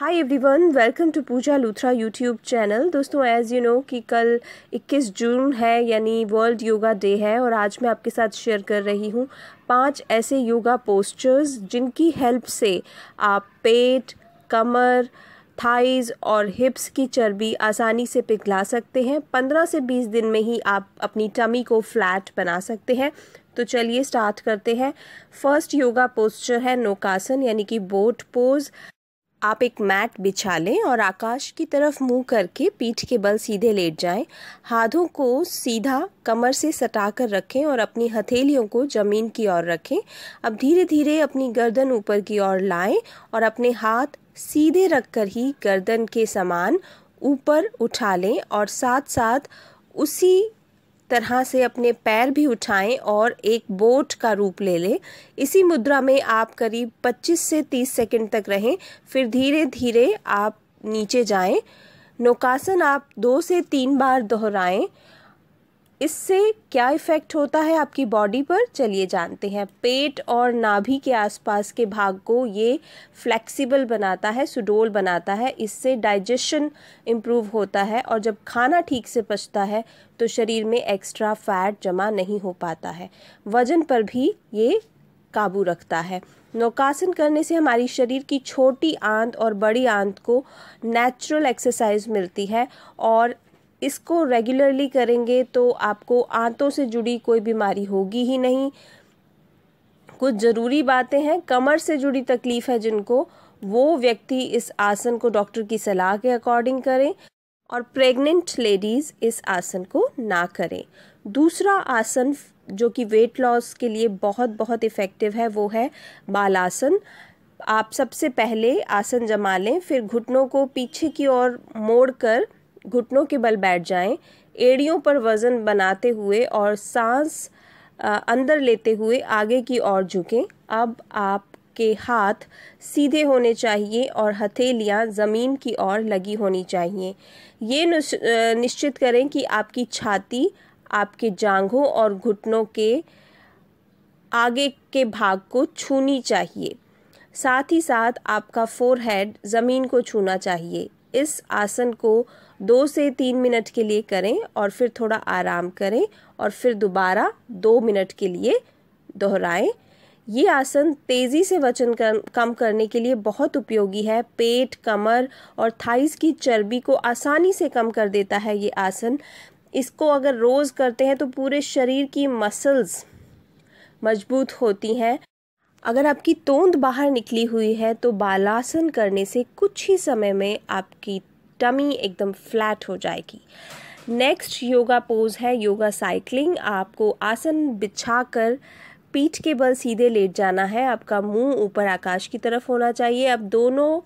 Hi everyone, welcome to Pooja Luthra YouTube channel. दोस्तों, as you know कि कल 21 जून है, यानी वर्ल्ड योगा डे है, और आज मैं आपके साथ शेयर कर रही हूँ 5 ऐसे योगा पोस्चर्स जिनकी हेल्प से आप पेट, कमर, थाइज़ और हिप्स की चर्बी आसानी से पिघला सकते हैं। 15 से 20 दिन में ही आप अपनी टमी को फ्लैट बना सकते हैं। तो चलिए स्टार्ट करते हैं। फर्स्ट योगा पोस्चर है नौकासन, यानी कि बोट पोज। आप एक मैट बिछा लें और आकाश की तरफ मुंह करके पीठ के बल सीधे लेट जाएं। हाथों को सीधा कमर से सटा कर रखें और अपनी हथेलियों को ज़मीन की ओर रखें। अब धीरे धीरे अपनी गर्दन ऊपर की ओर लाएं और अपने हाथ सीधे रखकर ही गर्दन के समान ऊपर उठा लें और साथ साथ उसी तरह से अपने पैर भी उठाएं और एक बोट का रूप ले लें। इसी मुद्रा में आप करीब 25 से 30 सेकंड तक रहें, फिर धीरे धीरे आप नीचे जाएं। नौकासन आप 2 से 3 बार दोहराएं। इससे क्या इफ़ेक्ट होता है आपकी बॉडी पर, चलिए जानते हैं। पेट और नाभि के आसपास के भाग को ये फ्लेक्सिबल बनाता है, सुडौल बनाता है। इससे डाइजेशन इम्प्रूव होता है और जब खाना ठीक से पचता है तो शरीर में एक्स्ट्रा फैट जमा नहीं हो पाता है। वज़न पर भी ये काबू रखता है। नौकासन करने से हमारी शरीर की छोटी आंत और बड़ी आंत को नेचुरल एक्सरसाइज मिलती है, और इसको रेगुलरली करेंगे तो आपको आंतों से जुड़ी कोई बीमारी होगी ही नहीं। कुछ ज़रूरी बातें हैं। कमर से जुड़ी तकलीफ़ है जिनको, वो व्यक्ति इस आसन को डॉक्टर की सलाह के अकॉर्डिंग करें, और प्रेग्नेंट लेडीज़ इस आसन को ना करें। दूसरा आसन जो कि वेट लॉस के लिए बहुत इफ़ेक्टिव है वो है बालासन। आप सबसे पहले आसन जमा लें, फिर घुटनों को पीछे की ओर मोड़कर घुटनों के बल बैठ जाएं। एड़ियों पर वज़न बनाते हुए और सांस अंदर लेते हुए आगे की ओर झुकें। अब आपके हाथ सीधे होने चाहिए और हथेलियां ज़मीन की ओर लगी होनी चाहिए। ये निश्चित करें कि आपकी छाती आपके जांघों और घुटनों के आगे के भाग को छूनी चाहिए। साथ ही साथ आपका फोरहेड ज़मीन को छूना चाहिए। इस आसन को 2 से 3 मिनट के लिए करें और फिर थोड़ा आराम करें और फिर दोबारा 2 मिनट के लिए दोहराएं। ये आसन तेज़ी से वजन कम करने के लिए बहुत उपयोगी है। पेट, कमर और थाइज़ की चर्बी को आसानी से कम कर देता है ये आसन। इसको अगर रोज़ करते हैं तो पूरे शरीर की मसल्स मजबूत होती हैं। अगर आपकी तोंद बाहर निकली हुई है तो बालासन करने से कुछ ही समय में आपकी टमी एकदम फ्लैट हो जाएगी। नेक्स्ट योगा पोज है योगा साइकिलिंग। आपको आसन बिछाकर पीठ के बल सीधे लेट जाना है। आपका मुंह ऊपर आकाश की तरफ होना चाहिए। अब दोनों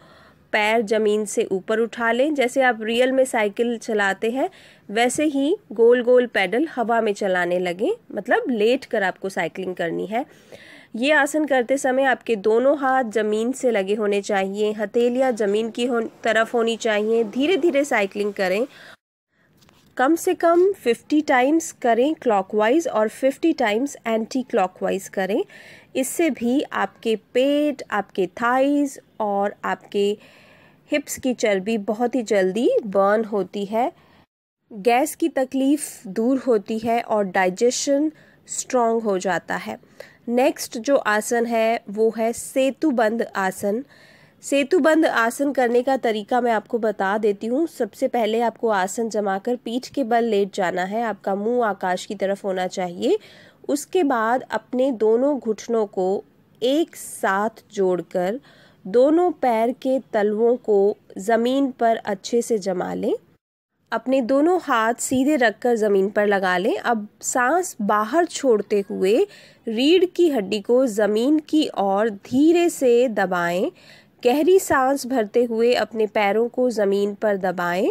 पैर ज़मीन से ऊपर उठा लें। जैसे आप रियल में साइकिल चलाते हैं वैसे ही गोल गोल पैडल हवा में चलाने लगें, मतलब लेट कर आपको साइकिलिंग करनी है। ये आसन करते समय आपके दोनों हाथ ज़मीन से लगे होने चाहिए, हथेलियाँ ज़मीन की तरफ होनी चाहिए। धीरे धीरे साइकिलिंग करें। कम से कम 50 टाइम्स करें क्लॉकवाइज और 50 टाइम्स एंटी क्लॉकवाइज करें। इससे भी आपके पेट, आपके थाइज़ और आपके हिप्स की चर्बी बहुत ही जल्दी बर्न होती है, गैस की तकलीफ़ दूर होती है और डाइजेशन स्ट्रॉन्ग हो जाता है। नेक्स्ट जो आसन है वो है सेतुबंद आसन। सेतुबंद आसन करने का तरीका मैं आपको बता देती हूँ। सबसे पहले आपको आसन जमाकर पीठ के बल लेट जाना है। आपका मुंह आकाश की तरफ होना चाहिए। उसके बाद अपने दोनों घुटनों को एक साथ जोड़कर दोनों पैर के तलवों को ज़मीन पर अच्छे से जमा लें। अपने दोनों हाथ सीधे रखकर ज़मीन पर लगा लें। अब सांस बाहर छोड़ते हुए रीढ़ की हड्डी को ज़मीन की ओर धीरे से दबाएं। गहरी सांस भरते हुए अपने पैरों को ज़मीन पर दबाएं।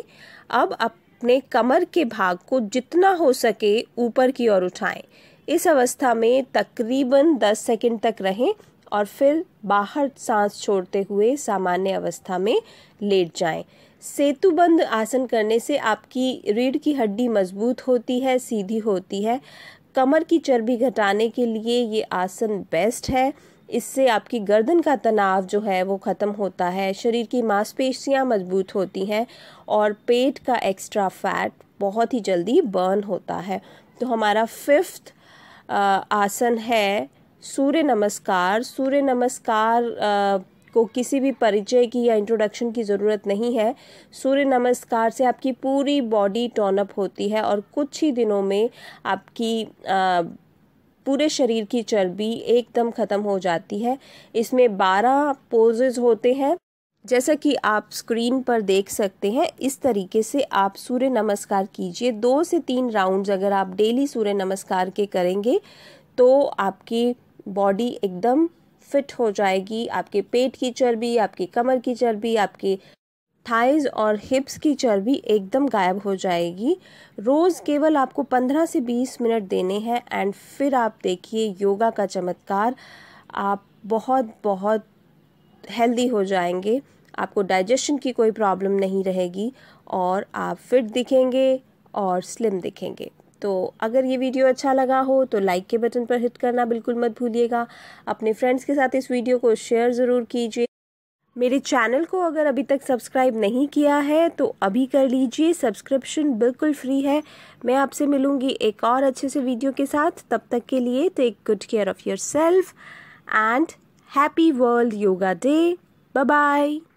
अब अपने कमर के भाग को जितना हो सके ऊपर की ओर उठाएं। इस अवस्था में तकरीबन 10 सेकंड तक रहें और फिर बाहर सांस छोड़ते हुए सामान्य अवस्था में लेट जाएं। सेतुबंद आसन करने से आपकी रीढ़ की हड्डी मजबूत होती है, सीधी होती है। कमर की चर्बी घटाने के लिए ये आसन बेस्ट है। इससे आपकी गर्दन का तनाव जो है वो ख़त्म होता है, शरीर की मांसपेशियां मजबूत होती हैं और पेट का एक्स्ट्रा फैट बहुत ही जल्दी बर्न होता है। तो हमारा 5th आसन है सूर्य नमस्कार। सूर्य नमस्कार को किसी भी परिचय की या इंट्रोडक्शन की ज़रूरत नहीं है। सूर्य नमस्कार से आपकी पूरी बॉडी टोन अप होती है और कुछ ही दिनों में आपकी पूरे शरीर की चर्बी एकदम ख़त्म हो जाती है। इसमें 12 पोजेज होते हैं, जैसा कि आप स्क्रीन पर देख सकते हैं। इस तरीके से आप सूर्य नमस्कार कीजिए। 2 से 3 राउंड्स अगर आप डेली सूर्य नमस्कार के करेंगे तो आपकी बॉडी एकदम फिट हो जाएगी। आपके पेट की चर्बी, आपकी कमर की चर्बी, आपके थाइज और हिप्स की चर्बी एकदम गायब हो जाएगी। रोज़ केवल आपको 15 से 20 मिनट देने हैं एंड फिर आप देखिए योगा का चमत्कार। आप बहुत बहुत हेल्दी हो जाएंगे, आपको डाइजेशन की कोई प्रॉब्लम नहीं रहेगी और आप फिट दिखेंगे और स्लिम दिखेंगे। तो अगर ये वीडियो अच्छा लगा हो तो लाइक के बटन पर हिट करना बिल्कुल मत भूलिएगा। अपने फ्रेंड्स के साथ इस वीडियो को शेयर ज़रूर कीजिए। मेरे चैनल को अगर अभी तक सब्सक्राइब नहीं किया है तो अभी कर लीजिए, सब्सक्रिप्शन बिल्कुल फ्री है। मैं आपसे मिलूँगी एक और अच्छे से वीडियो के साथ। तब तक के लिए take good care of yourself and happy world yoga day. Bye bye.